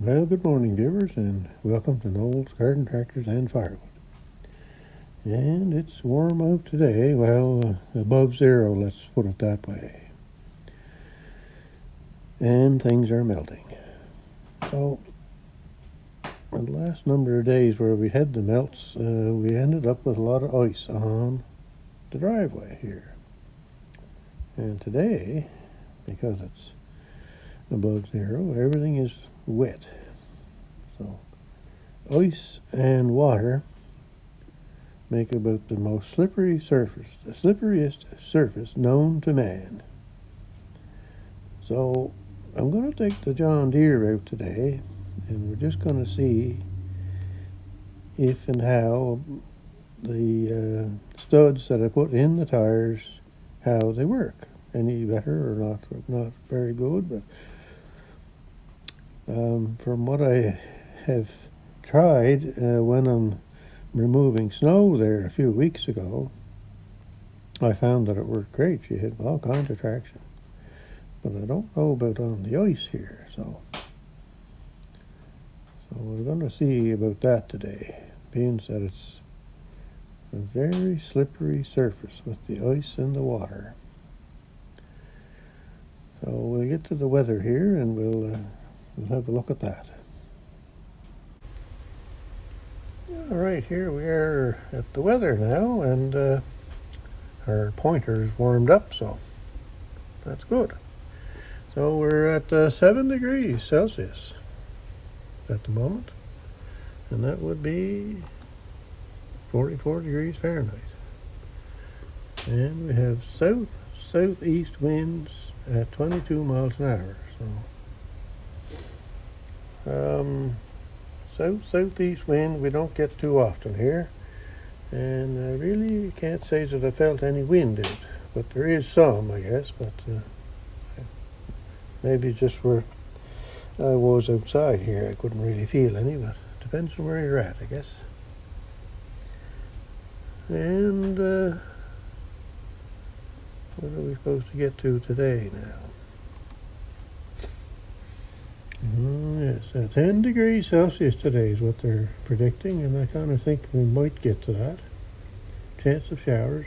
Well, good morning, viewers, and welcome to Noel's Garden Tractors and Firewood. And it's warm out today, well, above zero, let's put it that way. And things are melting. So, the last number of days where we had the melts, we ended up with a lot of ice on the driveway here. And today, because it's above zero, everything is wet. So, ice and water make about the most slippery surface, the slipperiest surface known to man. So I'm going to take the John Deere out today, and we're just going to see if and how the studs that I put in the tires, how they work. Any better or not very good, but from what I have tried when I'm removing snow there a few weeks ago, I found that it worked great. She had all kinds of traction. But I don't know about on the ice here, so we're going to see about that today, being that it's a very slippery surface with the ice and the water. So we'll get to the weather here, and we'll have a look at that. All right, here we are at the weather now, and our pointer's warmed up, so that's good. So we're at 7 degrees Celsius at the moment, and that would be 44 degrees Fahrenheit. And we have southeast winds at 22 miles an hour. So southeast wind we don't get too often here, and I really can't say that I felt any wind out, but there is some, I guess. But maybe just where I was outside here I couldn't really feel any, but depends on where you're at, I guess. And what are we supposed to get to today now? Yes, 10 degrees Celsius today is what they're predicting, and I kind of think we might get to that. Chance of showers.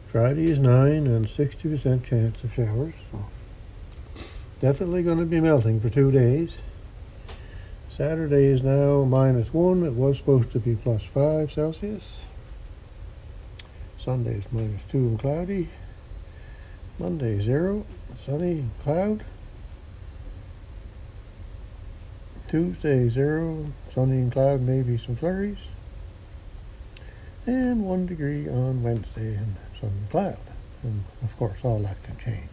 Friday is 9 and 60% chance of showers. So definitely going to be melting for 2 days. Saturday is now -1. It was supposed to be +5 Celsius. Sunday is -2 and cloudy. Monday 0, sunny and cloud. Tuesday 0, sunny and cloud, maybe some flurries. And 1 degree on Wednesday and sun and cloud. And of course all that can change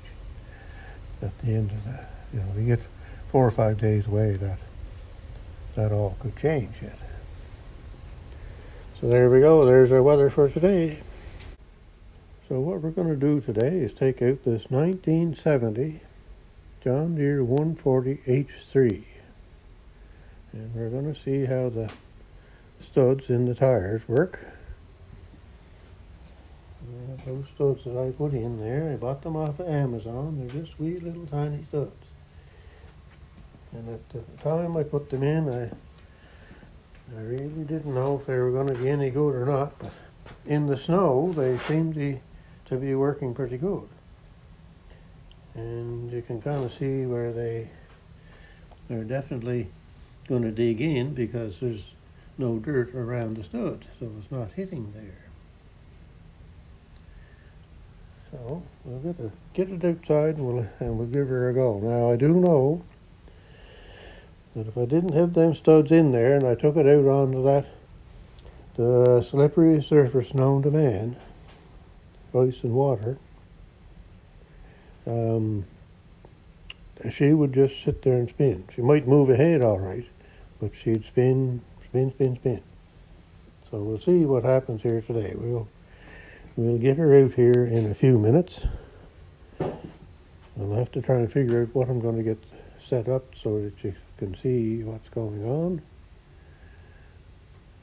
at the end of the, we get 4 or 5 days away, that all could change yet. So there we go, there's our weather for today. So what we're going to do today is take out this 1970 John Deere 140 H3. And we're going to see how the studs in the tires work. Those studs that I put in there, I bought them off of Amazon. They're just wee little tiny studs. And at the time I put them in, I really didn't know if they were going to be any good or not. But in the snow, they seem to be working pretty good. And you can kind of see where they're definitely going to dig in, because there's no dirt around the stud, so it's not hitting there. So we'll get it outside, and we'll give her a go. Now I do know that if I didn't have them studs in there and I took it out onto the slippery surface known to man, ice and water, she would just sit there and spin. She might move ahead all right, but she'd spin. So we'll see what happens here today. We'll get her out here in a few minutes. I'll have to try and figure out what I'm going to get set up so that you can see what's going on.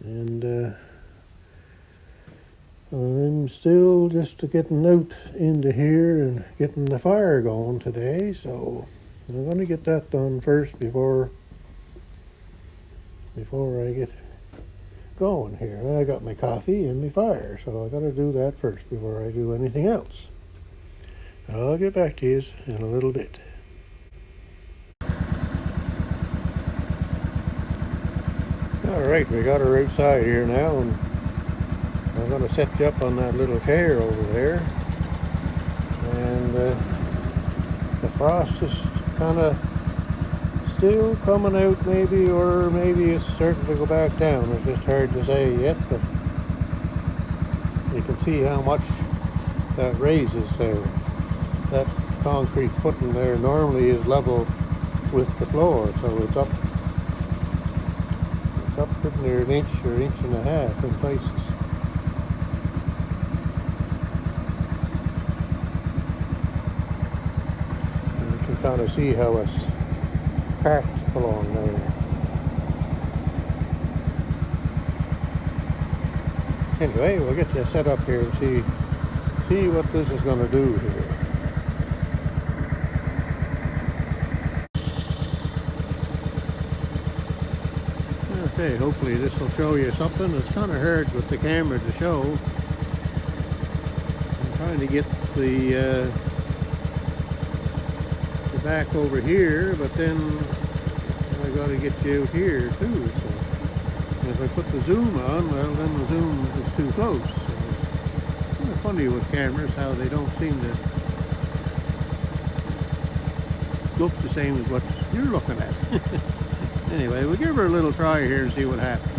And I'm still just getting out into here and getting the fire going today, so I'm going to get that done first before I get going here. I got my coffee and my fire, so I got to do that first before I do anything else. I'll get back to you in a little bit. Alright, we got her outside here now, and I'm going to set you up on that little chair over there. And the frost is kind of still coming out maybe, or maybe it's starting to go back down. It's just hard to say yet, but you can see how much that raises there. That concrete footing there normally is level with the floor, so it's up pretty near an inch or inch and a half in places. And you can kind of see how it's cracked along there. Anyway, we'll get you set up here and see what this is going to do here. Okay, hopefully this will show you something. It's kind of hard with the camera to show. I'm trying to get the back over here, but then I got to get you out here too. So if I put the zoom on, well, then the zoom is too close. So it's kind of funny with cameras how they don't seem to look the same as what you're looking at. Anyway, we'll give her a little try here and see what happens.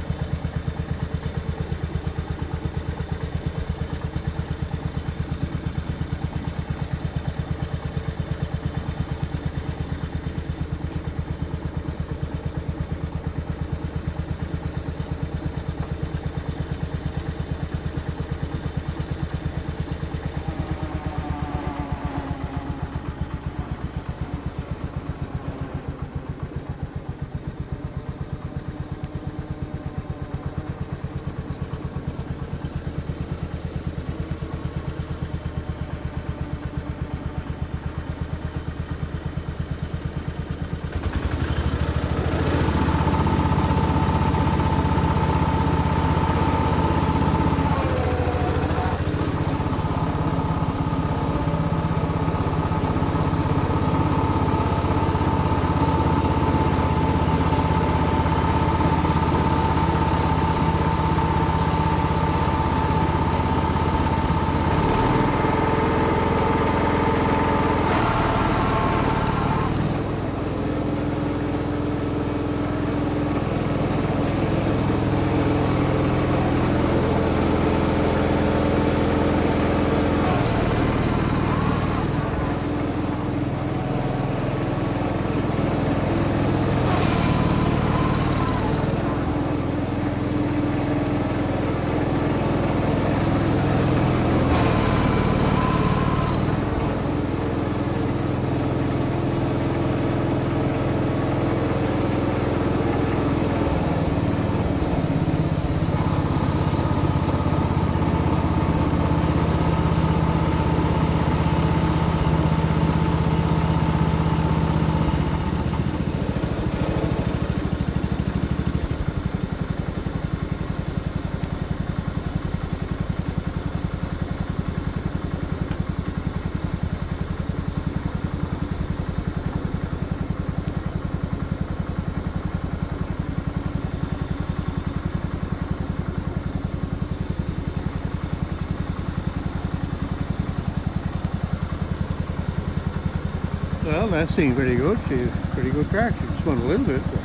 Well, that seemed pretty good. She's pretty good traction. It's going a little bit, but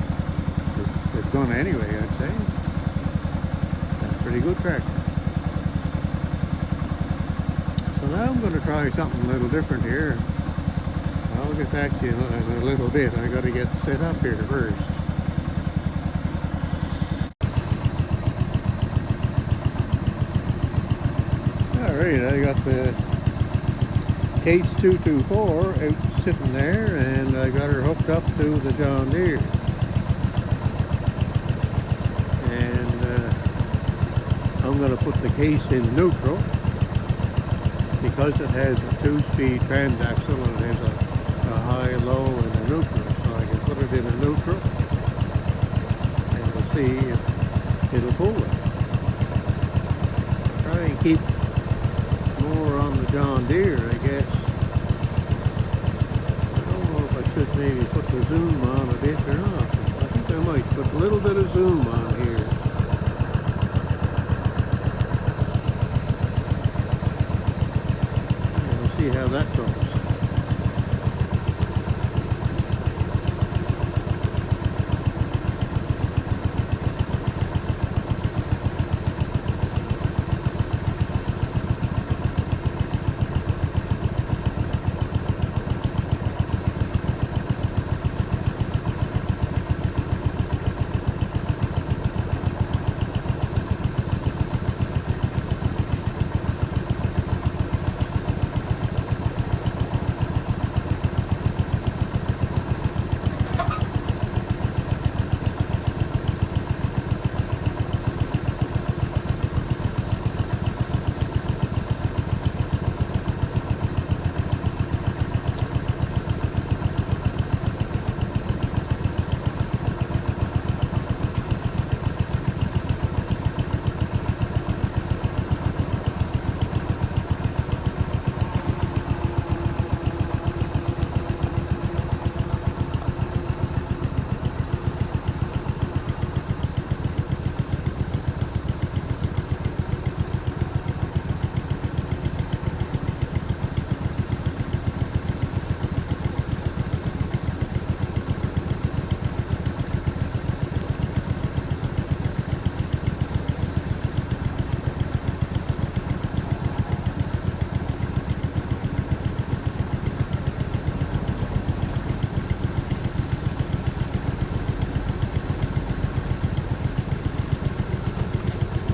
it's going anyway, I'd say. That's pretty good traction. So now I'm going to try something a little different here. I'll get back to you in a little bit. I got to get set up here first. Alright, I got the Case 224 out sitting there, and I got her hooked up to the John Deere. And I'm going to put the case in neutral because it has a 2-speed transaxle and it has a high, low, and a keep more on the John Deere, I guess. I don't know if I should maybe put the zoom on a bit or not. I think I might put a little bit of zoom on here. And we'll see how that goes.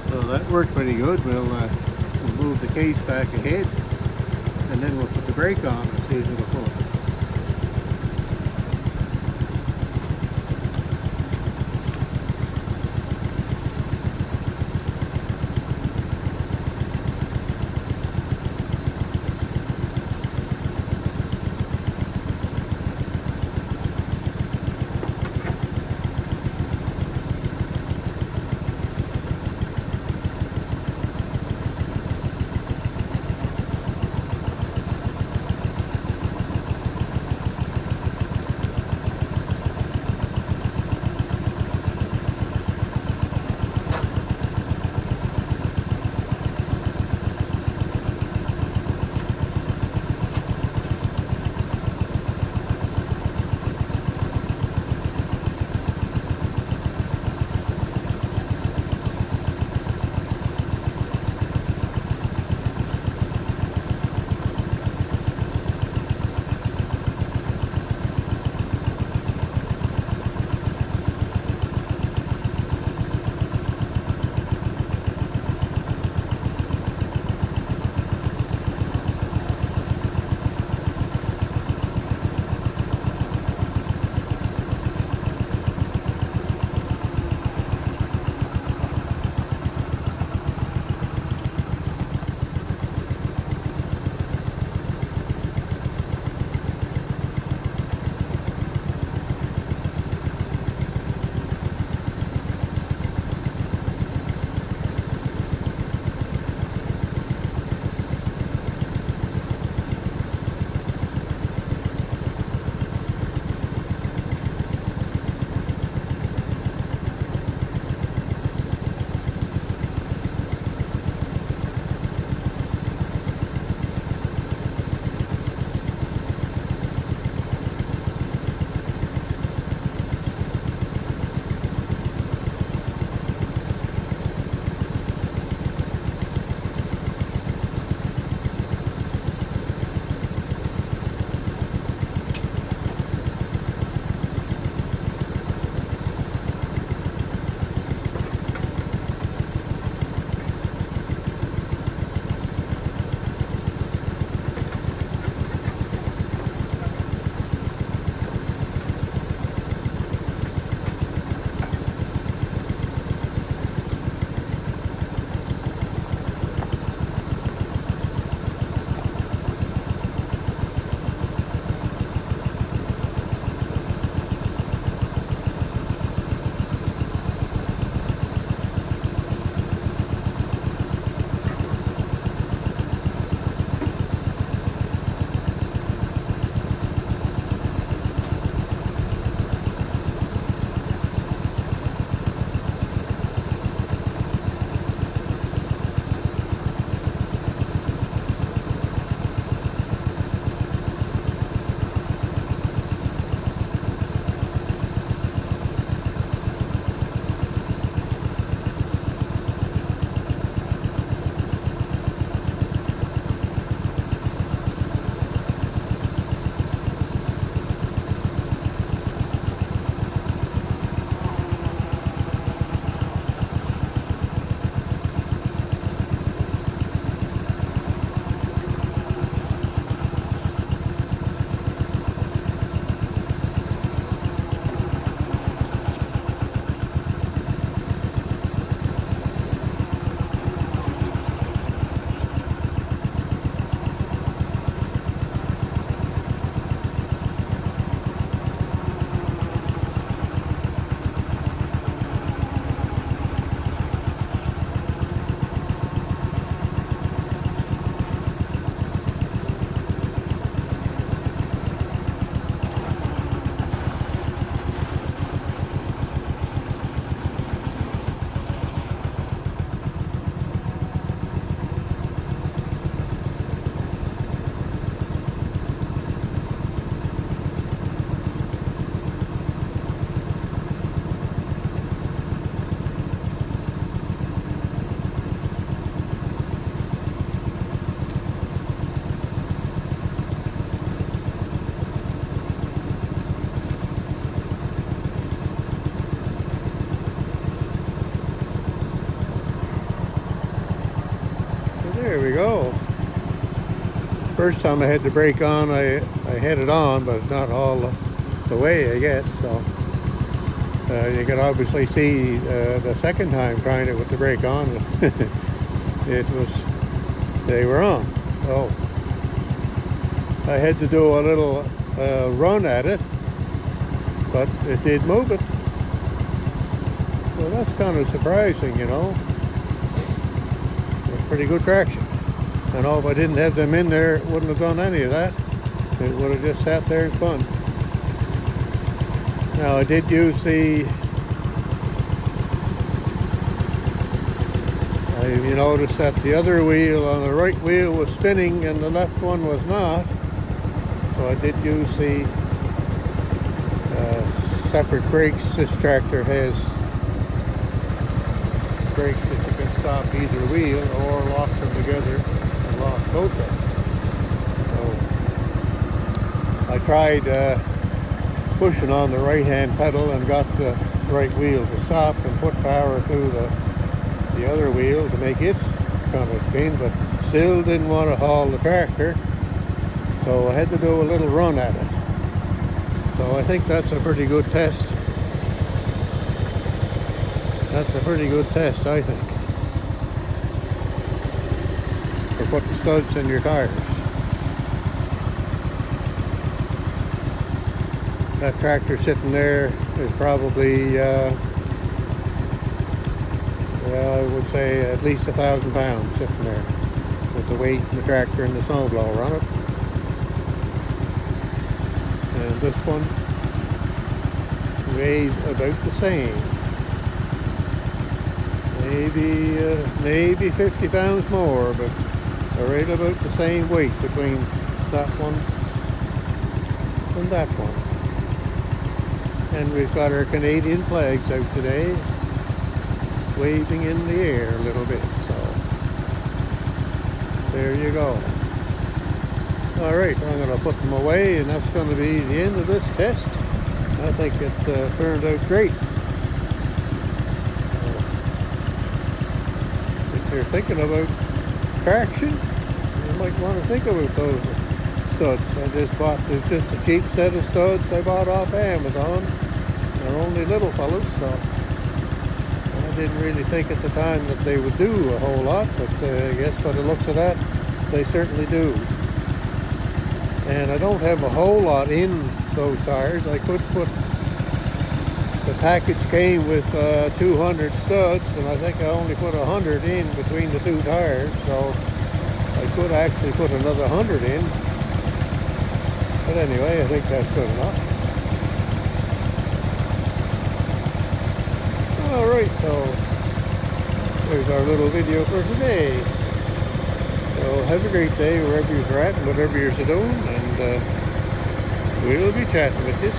So that worked pretty good. We'll move the case back ahead and then we'll put the brake on and see if it'll pull. we go. First time I had the brake on, I had it on, but not all the way, I guess. So you can obviously see the second time trying it with the brake on, they were on. So I had to do a little run at it, but it did move it. So that's kind of surprising, you know. Pretty good traction. And if I didn't have them in there, it wouldn't have done any of that. It would have just sat there and spun. Now I did use you notice that the other wheel on the right wheel was spinning and the left one was not. So I did use the separate brakes. This tractor has brakes that you can stop either wheel or lock them together and lock both of them. So I tried pushing on the right hand pedal and got the right wheel to stop and put power through the other wheel to make it kind of spin, but still didn't want to haul the tractor, so I had to do a little run at it. So I think that's a pretty good test. That's a pretty good test, I think, for putting studs in your tires. That tractor sitting there is probably I would say at least 1,000 pounds sitting there with the weight and the tractor and the snowblower on it. And this one weighs about the same. Maybe 50 pounds more, but they're right about the same weight between that one and that one. And we've got our Canadian flags out today, waving in the air a little bit, so there you go. Alright, I'm going to put them away, and that's going to be the end of this test. I think it turned out great. If you're thinking about traction, you might want to think about those studs. I just bought, it's just a cheap set of studs I bought off Amazon. They're only little fellas, so I didn't really think at the time that they would do a whole lot, but I guess by the looks of that, they certainly do. And I don't have a whole lot in those tires. I could put, the package came with 200 studs, and I think I only put 100 in between the two tires, so I could actually put another 100 in. But anyway, I think that's good enough. Alright, so there's our little video for today. So have a great day wherever you're at and whatever you're doing, and we'll be chatting with you.